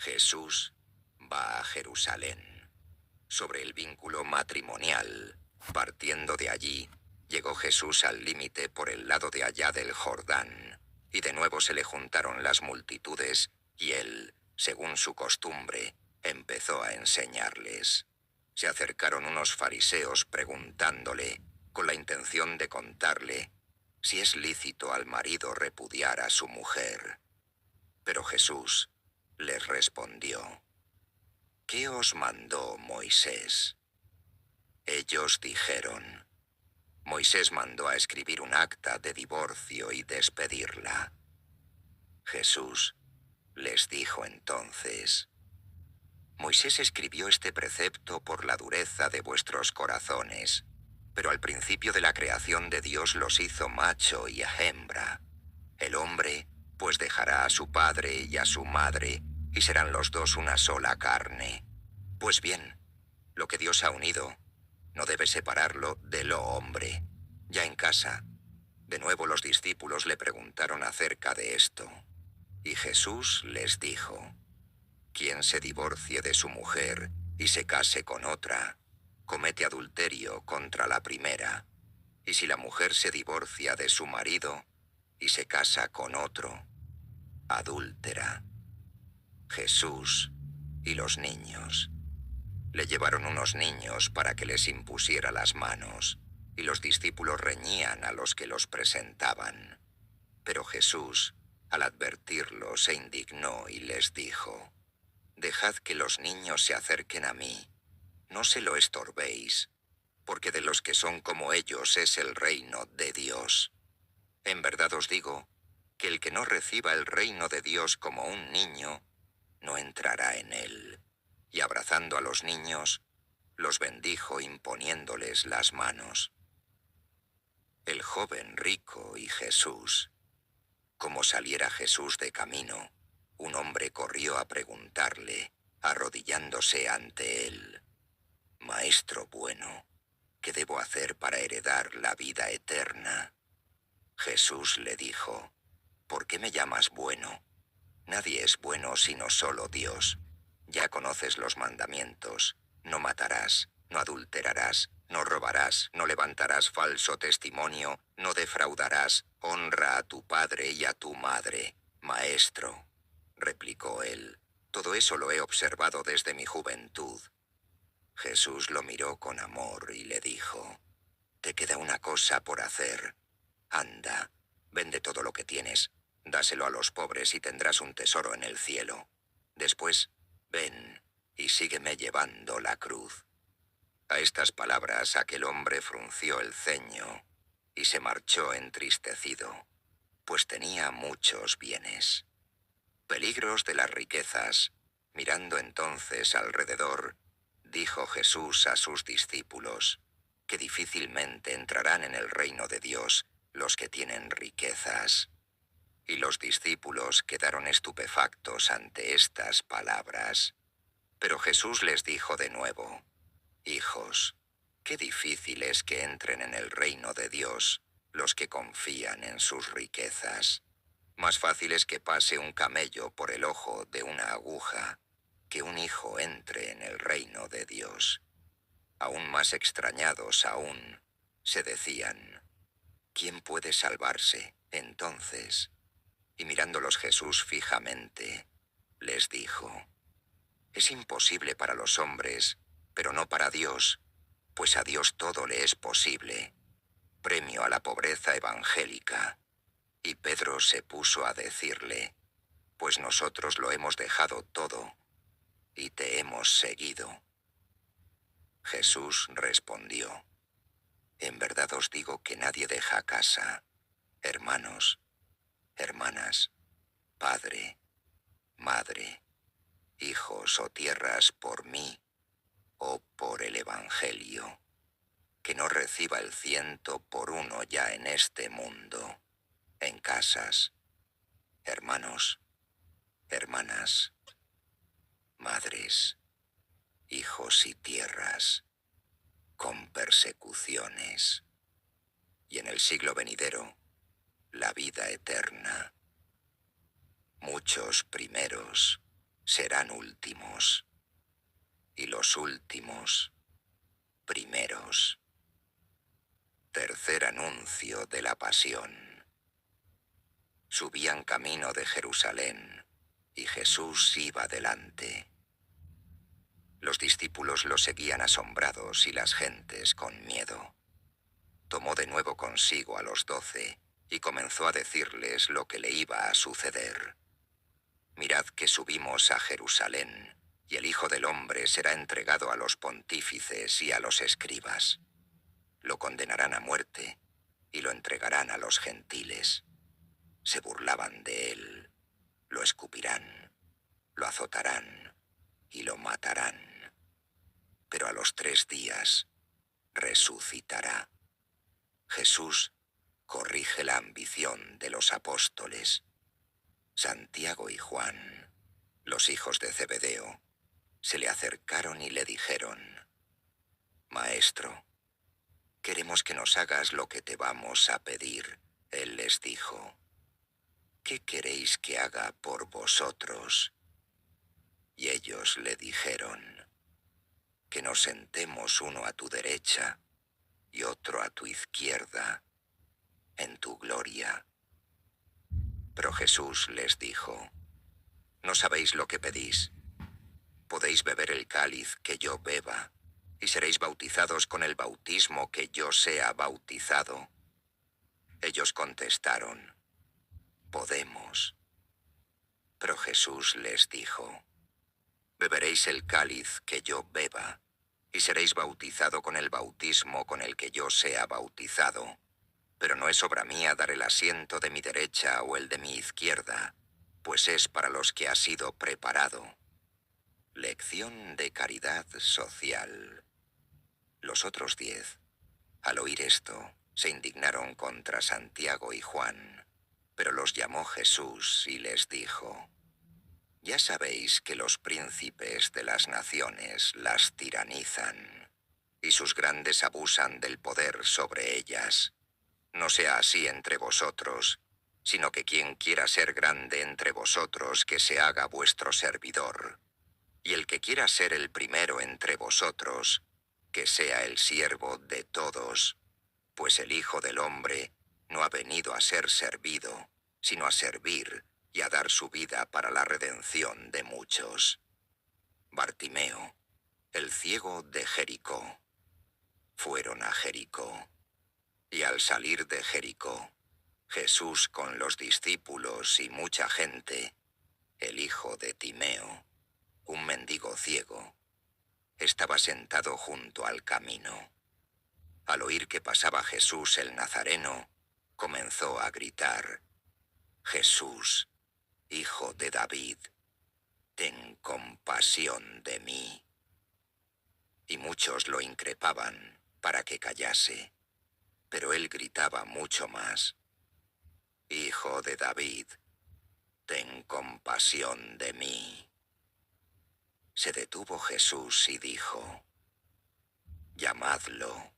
Jesús va a Jerusalén. Sobre el vínculo matrimonial, partiendo de allí, llegó Jesús al límite por el lado de allá del Jordán, y de nuevo se le juntaron las multitudes, y él, según su costumbre, empezó a enseñarles. Se acercaron unos fariseos preguntándole, con la intención de contarle, si es lícito al marido repudiar a su mujer. Pero Jesús les respondió: ¿Qué os mandó Moisés? Ellos dijeron: Moisés mandó a escribir un acta de divorcio y despedirla. Jesús les dijo entonces: Moisés escribió este precepto por la dureza de vuestros corazones, pero al principio de la creación de Dios los hizo macho y hembra. El hombre, pues dejará a su padre y a su madre, y serán los dos una sola carne. Pues bien, lo que Dios ha unido, no debe separarlo de lo hombre. Ya en casa, de nuevo los discípulos le preguntaron acerca de esto. Y Jesús les dijo: Quien se divorcie de su mujer y se case con otra, comete adulterio contra la primera. Y si la mujer se divorcia de su marido y se casa con otro, adúltera. Jesús y los niños. Le llevaron unos niños para que les impusiera las manos, y los discípulos reñían a los que los presentaban. Pero Jesús, al advertirlo, se indignó y les dijo: Dejad que los niños se acerquen a mí, no se lo estorbéis, porque de los que son como ellos es el reino de Dios. En verdad os digo, que el que no reciba el reino de Dios como un niño, no entrará en él. Y abrazando a los niños, los bendijo imponiéndoles las manos. El joven rico y Jesús. Como saliera Jesús de camino, un hombre corrió a preguntarle, arrodillándose ante él: Maestro bueno, ¿qué debo hacer para heredar la vida eterna? Jesús le dijo: ¿Por qué me llamas bueno? Nadie es bueno sino solo Dios. Ya conoces los mandamientos: no matarás, no adulterarás, no robarás, no levantarás falso testimonio, no defraudarás, honra a tu padre y a tu madre. Maestro, replicó él, todo eso lo he observado desde mi juventud. Jesús lo miró con amor y le dijo: Te queda una cosa por hacer. Anda, vende todo lo que tienes, dáselo a los pobres y tendrás un tesoro en el cielo. Después, ven y sígueme llevando la cruz. A estas palabras aquel hombre frunció el ceño y se marchó entristecido, pues tenía muchos bienes. Peligros de las riquezas. Mirando entonces alrededor, dijo Jesús a sus discípulos, que difícilmente entrarán en el reino de Dios los que tienen riquezas. Y los discípulos quedaron estupefactos ante estas palabras. Pero Jesús les dijo de nuevo: Hijos, qué difícil es que entren en el reino de Dios los que confían en sus riquezas. Más fácil es que pase un camello por el ojo de una aguja que un hijo entre en el reino de Dios. Aún más extrañados aún, se decían: ¿Quién puede salvarse entonces? Y mirándolos Jesús fijamente, les dijo: Es imposible para los hombres, pero no para Dios, pues a Dios todo le es posible. Premio a la pobreza evangélica. Y Pedro se puso a decirle: Pues nosotros lo hemos dejado todo, y te hemos seguido. Jesús respondió: En verdad os digo que nadie deja casa, hermanos, hermanas, padre, madre, hijos o tierras por mí o por el Evangelio, que no reciba el 100 por 1 ya en este mundo, en casas, hermanos, hermanas, madres, hijos y tierras, con persecuciones, y en el siglo venidero, la vida eterna. Muchos primeros serán últimos, y los últimos primeros. Tercer anuncio de la pasión. Subían camino de Jerusalén, y Jesús iba delante. Los discípulos lo seguían asombrados y las gentes con miedo. Tomó de nuevo consigo a los 12 y comenzó a decirles lo que le iba a suceder. Mirad que subimos a Jerusalén, y el Hijo del Hombre será entregado a los pontífices y a los escribas. Lo condenarán a muerte y lo entregarán a los gentiles. Se burlaban de él, lo escupirán, lo azotarán y lo matarán. Pero a los 3 días resucitará. Jesús corrige la ambición de los apóstoles. Santiago y Juan, los hijos de Zebedeo, se le acercaron y le dijeron: Maestro, queremos que nos hagas lo que te vamos a pedir. Él les dijo: ¿qué queréis que haga por vosotros? Y ellos le dijeron: que nos sentemos uno a tu derecha y otro a tu izquierda, en tu gloria. Pero Jesús les dijo: no sabéis lo que pedís. Podéis beber el cáliz que yo beba, y seréis bautizados con el bautismo que yo sea bautizado. Ellos contestaron: podemos. Pero Jesús les dijo: beberéis el cáliz que yo beba, y seréis bautizado con el bautismo con el que yo sea bautizado. Pero no es obra mía dar el asiento de mi derecha o el de mi izquierda, pues es para los que ha sido preparado. Lección de caridad social. Los otros 10, al oír esto, se indignaron contra Santiago y Juan, pero los llamó Jesús y les dijo: ya sabéis que los príncipes de las naciones las tiranizan, y sus grandes abusan del poder sobre ellas. No sea así entre vosotros, sino que quien quiera ser grande entre vosotros, que se haga vuestro servidor. Y el que quiera ser el primero entre vosotros, que sea el siervo de todos, pues el Hijo del Hombre no ha venido a ser servido, sino a servir y a dar su vida para la redención de muchos. Bartimeo, el ciego de Jericó. Fueron a Jericó, y al salir de Jericó, Jesús con los discípulos y mucha gente, el hijo de Timeo, un mendigo ciego, estaba sentado junto al camino. Al oír que pasaba Jesús el Nazareno, comenzó a gritar: Jesús, hijo de David, ten compasión de mí. Y muchos lo increpaban para que callase, pero él gritaba mucho más: Hijo de David, ten compasión de mí. Se detuvo Jesús y dijo: llamadlo.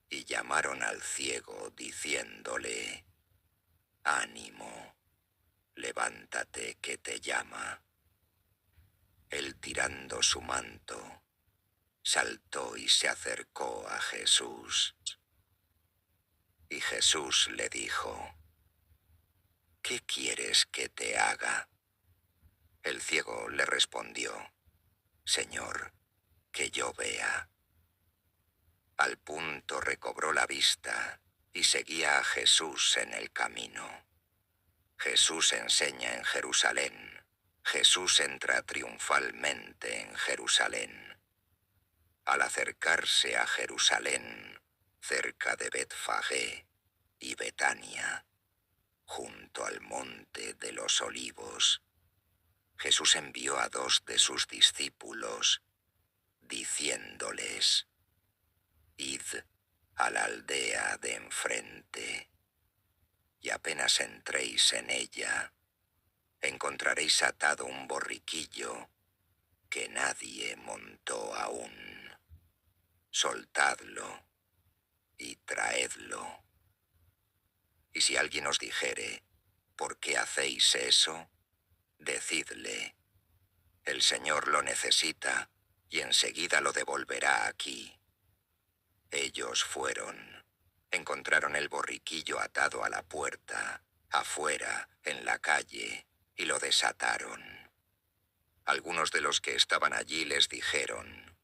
Y llamaron al ciego diciéndole: ánimo, levántate que te llama. Él, tirando su manto, saltó y se acercó a Jesús. Y Jesús le dijo: ¿qué quieres que te haga? El ciego le respondió: Señor, que yo vea. Al punto recobró la vista y seguía a Jesús en el camino. Jesús enseña en Jerusalén. Jesús entra triunfalmente en Jerusalén. Al acercarse a Jerusalén, cerca de Betfagé y Betania, junto al monte de los Olivos, Jesús envió a 2 de sus discípulos, diciéndoles: id a la aldea de enfrente, y apenas entréis en ella, encontraréis atado un borriquillo que nadie montó aún. Soltadlo y traedlo. Y si alguien os dijere: ¿por qué hacéis eso?, decidle: El Señor lo necesita y enseguida lo devolverá aquí. Ellos fueron. Encontraron el borriquillo atado a la puerta, afuera, en la calle, y lo desataron. Algunos de los que estaban allí les dijeron: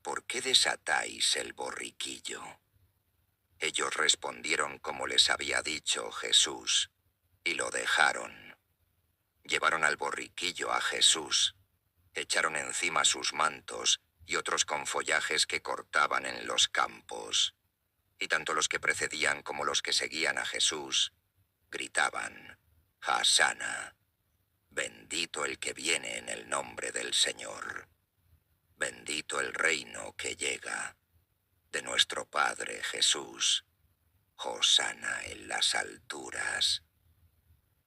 ¿por qué desatáis el borriquillo? Ellos respondieron como les había dicho Jesús, y lo dejaron. Llevaron al borriquillo a Jesús, echaron encima sus mantos y otros con follajes que cortaban en los campos. Y tanto los que precedían como los que seguían a Jesús gritaban: «Hasana, bendito el que viene en el nombre del Señor. Bendito el reino que llega de nuestro Padre Jesús. Hosana en las alturas».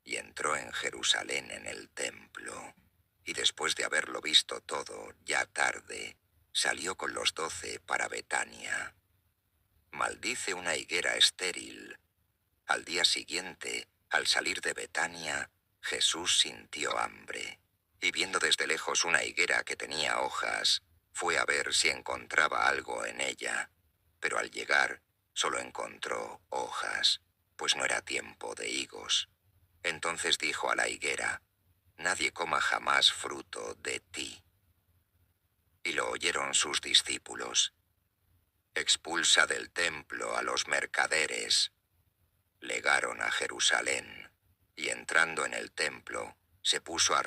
Y entró en Jerusalén en el templo, y después de haberlo visto todo, ya tarde, salió con los 12 para Betania. Maldice una higuera estéril. Al día siguiente, al salir de Betania, Jesús sintió hambre, y viendo desde lejos una higuera que tenía hojas, fue a ver si encontraba algo en ella. Pero al llegar, solo encontró hojas, pues no era tiempo de higos. Entonces dijo a la higuera: «Nadie coma jamás fruto de ti». Y lo oyeron sus discípulos. Expulsa del templo a los mercaderes. Legaron a Jerusalén, y entrando en el templo, se puso a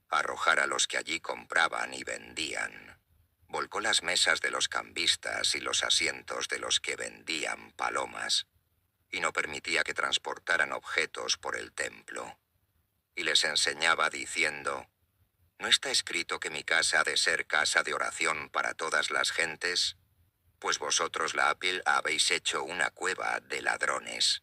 arrojar a los que allí compraban y vendían. Volcó las mesas de los cambistas y los asientos de los que vendían palomas, y no permitía que transportaran objetos por el templo. Y les enseñaba diciendo: ¿no está escrito que mi casa ha de ser casa de oración para todas las gentes? Pues vosotros la habéis hecho una cueva de ladrones.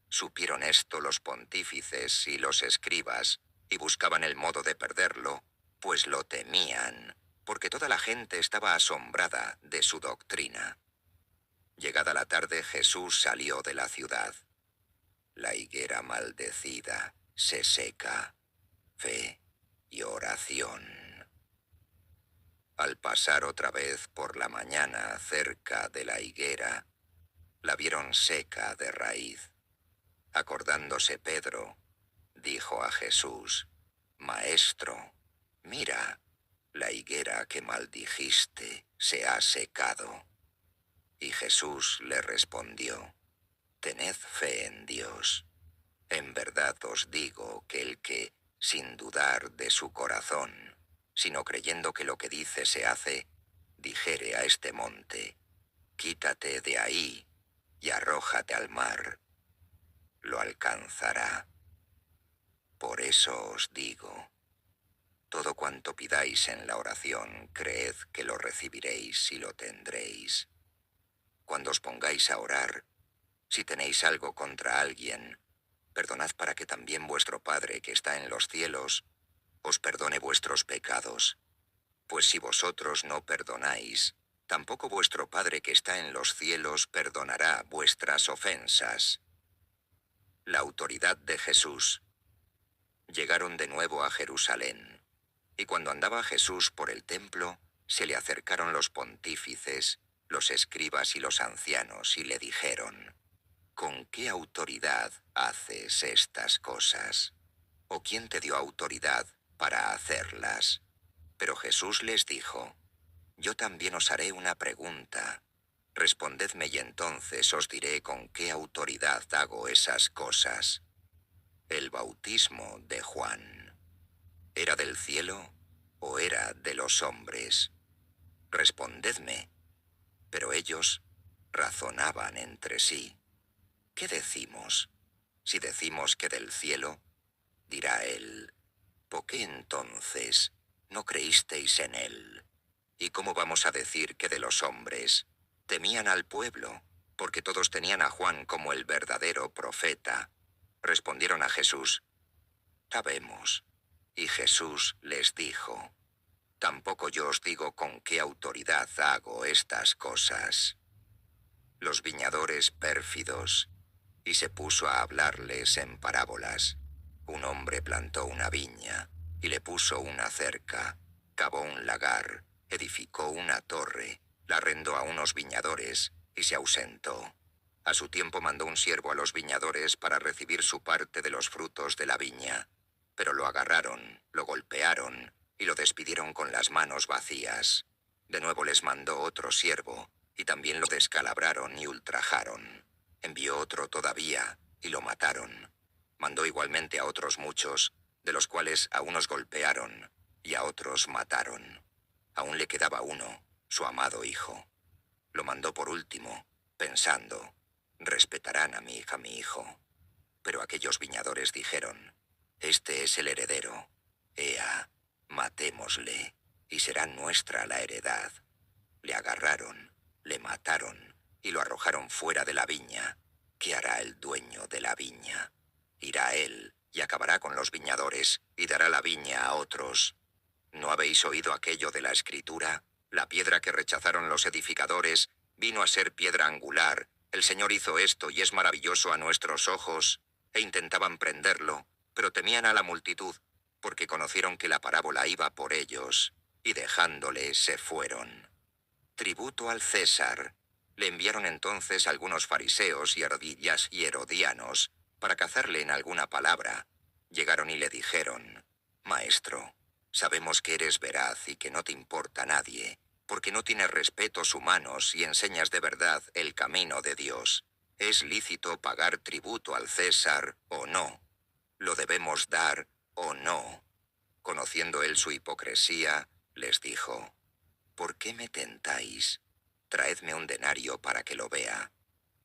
Supieron esto los pontífices y los escribas, y buscaban el modo de perderlo, pues lo temían, porque toda la gente estaba asombrada de su doctrina. Llegada la tarde, Jesús salió de la ciudad. La higuera maldecida se seca. Fe y oración. Al pasar otra vez por la mañana cerca de la higuera, la vieron seca de raíz. Acordándose Pedro, dijo a Jesús: «Maestro, mira, la higuera que maldijiste se ha secado». Y Jesús le respondió: «Tened fe en Dios. En verdad os digo que el que, sin dudar de su corazón, sino creyendo que lo que dice se hace, dijere a este monte: quítate de ahí y arrójate al mar, lo alcanzará. Por eso os digo, todo cuanto pidáis en la oración, creed que lo recibiréis y lo tendréis. Cuando os pongáis a orar, si tenéis algo contra alguien, perdonad para que también vuestro Padre que está en los cielos os perdone vuestros pecados. Pues si vosotros no perdonáis, tampoco vuestro Padre que está en los cielos perdonará vuestras ofensas». La autoridad de Jesús. Llegaron de nuevo a Jerusalén, y cuando andaba Jesús por el templo, se le acercaron los pontífices, los escribas y los ancianos, y le dijeron: «¿Con qué autoridad haces estas cosas? ¿O quién te dio autoridad para hacerlas?». Pero Jesús les dijo: «Yo también os haré una pregunta. Respondedme y entonces os diré con qué autoridad hago esas cosas. El bautismo de Juan, ¿era del cielo o era de los hombres? Respondedme». Pero ellos razonaban entre sí: «¿Qué decimos? Si decimos que del cielo, dirá él: ¿por qué entonces no creísteis en él? ¿Y cómo vamos a decir que de los hombres? Temían al pueblo, porque todos tenían a Juan como el verdadero profeta». Respondieron a Jesús: «Sabemos». Y Jesús les dijo: «Tampoco yo os digo con qué autoridad hago estas cosas». Los viñadores pérfidos. Y se puso a hablarles en parábolas. Un hombre plantó una viña, y le puso una cerca, cavó un lagar, edificó una torre, la arrendó a unos viñadores y se ausentó. A su tiempo mandó un siervo a los viñadores para recibir su parte de los frutos de la viña, pero lo agarraron, lo golpearon y lo despidieron con las manos vacías. De nuevo les mandó otro siervo, y también lo descalabraron y ultrajaron. Envió otro todavía, y lo mataron. Mandó igualmente a otros muchos, de los cuales a unos golpearon, y a otros mataron. Aún le quedaba uno, su amado hijo. Lo mandó por último, pensando, respetarán a mi hija, mi hijo. Pero aquellos viñadores dijeron, este es el heredero. Ea, matémosle, y será nuestra la heredad. Le agarraron, le mataron, y lo arrojaron fuera de la viña. ¿Qué hará el dueño de la viña? Irá él, y acabará con los viñadores, y dará la viña a otros. ¿No habéis oído aquello de la Escritura? La piedra que rechazaron los edificadores vino a ser piedra angular. El Señor hizo esto y es maravilloso a nuestros ojos. E intentaban prenderlo, pero temían a la multitud, porque conocieron que la parábola iba por ellos, y dejándole se fueron. Tributo al César. Le enviaron entonces algunos fariseos y herodianos para cazarle en alguna palabra. Llegaron y le dijeron, Maestro, sabemos que eres veraz y que no te importa nadie, porque no tienes respetos humanos y enseñas de verdad el camino de Dios. ¿Es lícito pagar tributo al César o no? ¿Lo debemos dar o no? Conociendo él su hipocresía, les dijo, ¿por qué me tentáis? Traedme un denario para que lo vea.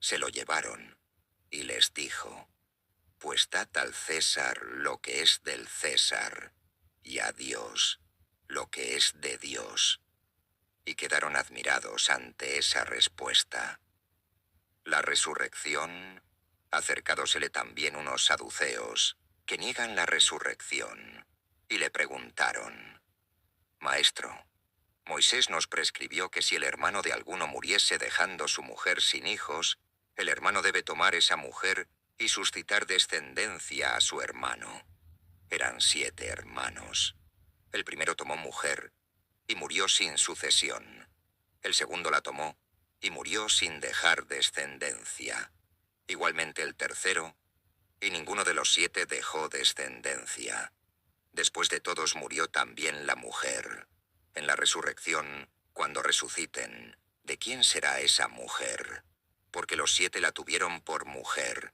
Se lo llevaron, y les dijo, pues dad al César lo que es del César, y a Dios lo que es de Dios. Y quedaron admirados ante esa respuesta. La resurrección, acercádosele también unos saduceos, que niegan la resurrección, y le preguntaron, Maestro, Moisés nos prescribió que si el hermano de alguno muriese dejando su mujer sin hijos, el hermano debe tomar esa mujer y suscitar descendencia a su hermano. Eran 7 hermanos. El primero tomó mujer y murió sin sucesión. El segundo la tomó y murió sin dejar descendencia. Igualmente el tercero, y ninguno de los 7 dejó descendencia. Después de todos murió también la mujer. En la resurrección, cuando resuciten, ¿de quién será esa mujer? Porque los 7 la tuvieron por mujer.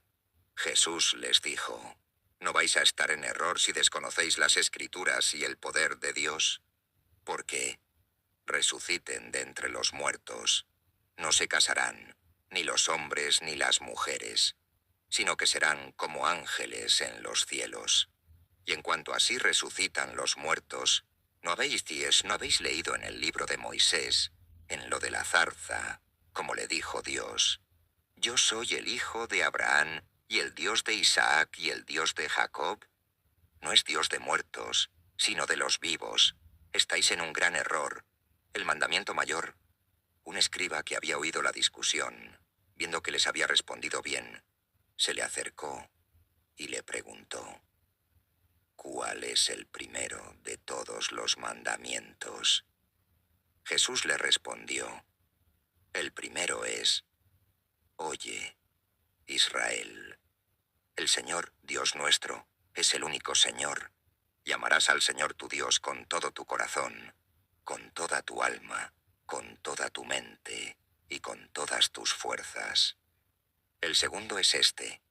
Jesús les dijo, ¿no vais a estar en error si desconocéis las Escrituras y el poder de Dios? Porque resuciten de entre los muertos, no se casarán, ni los hombres ni las mujeres, sino que serán como ángeles en los cielos. Y en cuanto así resucitan los muertos, ¿no habéis leído en el libro de Moisés, en lo de la zarza, como le dijo Dios? Yo soy el hijo de Abraham y el Dios de Isaac y el Dios de Jacob. No es Dios de muertos, sino de los vivos. Estáis en un gran error. El mandamiento mayor. Un escriba que había oído la discusión, viendo que les había respondido bien, se le acercó y le preguntó, ¿cuál es el primero de todos los mandamientos? Jesús le respondió, el primero es, oye, Israel, el Señor, Dios nuestro, es el único Señor. Y amarás al Señor tu Dios con todo tu corazón, con toda tu alma, con toda tu mente y con todas tus fuerzas. El segundo es este,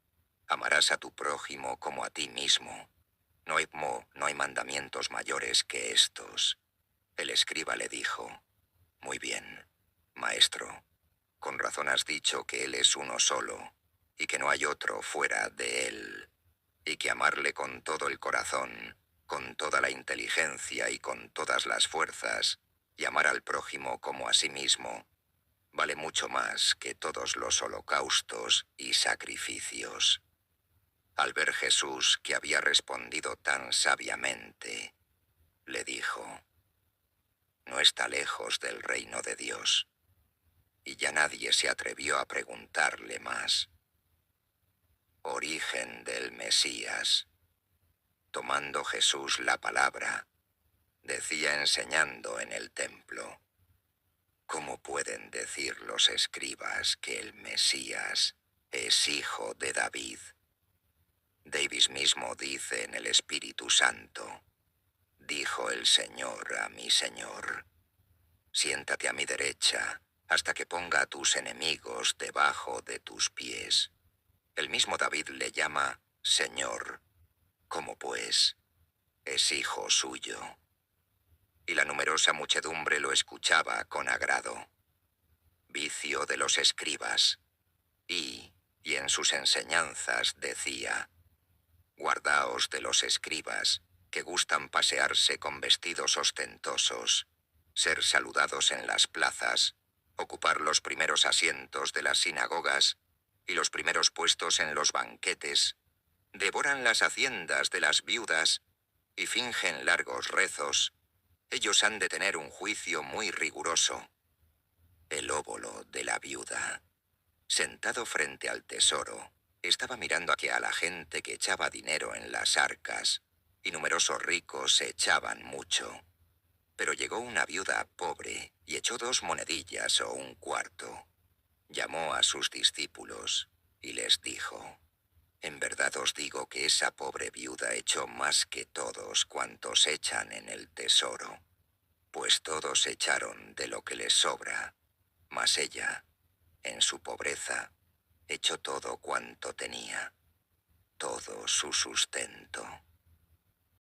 amarás a tu prójimo como a ti mismo. No hay mandamientos mayores que estos. El escriba le dijo, muy bien, maestro, con razón has dicho que Él es uno solo, y que no hay otro fuera de Él, y que amarle con todo el corazón, con toda la inteligencia y con todas las fuerzas, y amar al prójimo como a sí mismo, vale mucho más que todos los holocaustos y sacrificios. Al ver Jesús que había respondido tan sabiamente, le dijo, no está lejos del reino de Dios. Y ya nadie se atrevió a preguntarle más. Origen del Mesías. tomando Jesús la palabra, decía enseñando en el templo: ¿Cómo pueden decir los escribas que el Mesías es hijo de David? Davis mismo dice en el Espíritu Santo: dijo el Señor a mi Señor: siéntate a mi derecha hasta que ponga a tus enemigos debajo de tus pies. El mismo David le llama Señor, como pues es hijo suyo. Y la numerosa muchedumbre lo escuchaba con agrado. Vicio de los escribas. Y en sus enseñanzas decía: guardaos de los escribas, que gustan pasearse con vestidos ostentosos, ser saludados en las plazas, ocupar los primeros asientos de las sinagogas y los primeros puestos en los banquetes, devoran las haciendas de las viudas y fingen largos rezos. Ellos han de tener un juicio muy riguroso. El óbolo de la viuda, sentado frente al tesoro, estaba mirando hacia la gente que echaba dinero en las arcas, y numerosos ricos echaban mucho. Pero llegó una viuda pobre y echó 2 monedillas o un cuarto. Llamó a sus discípulos y les dijo: en verdad os digo que esa pobre viuda echó más que todos cuantos echan en el tesoro, pues todos echaron de lo que les sobra, mas ella, en su pobreza, echó todo cuanto tenía, todo su sustento.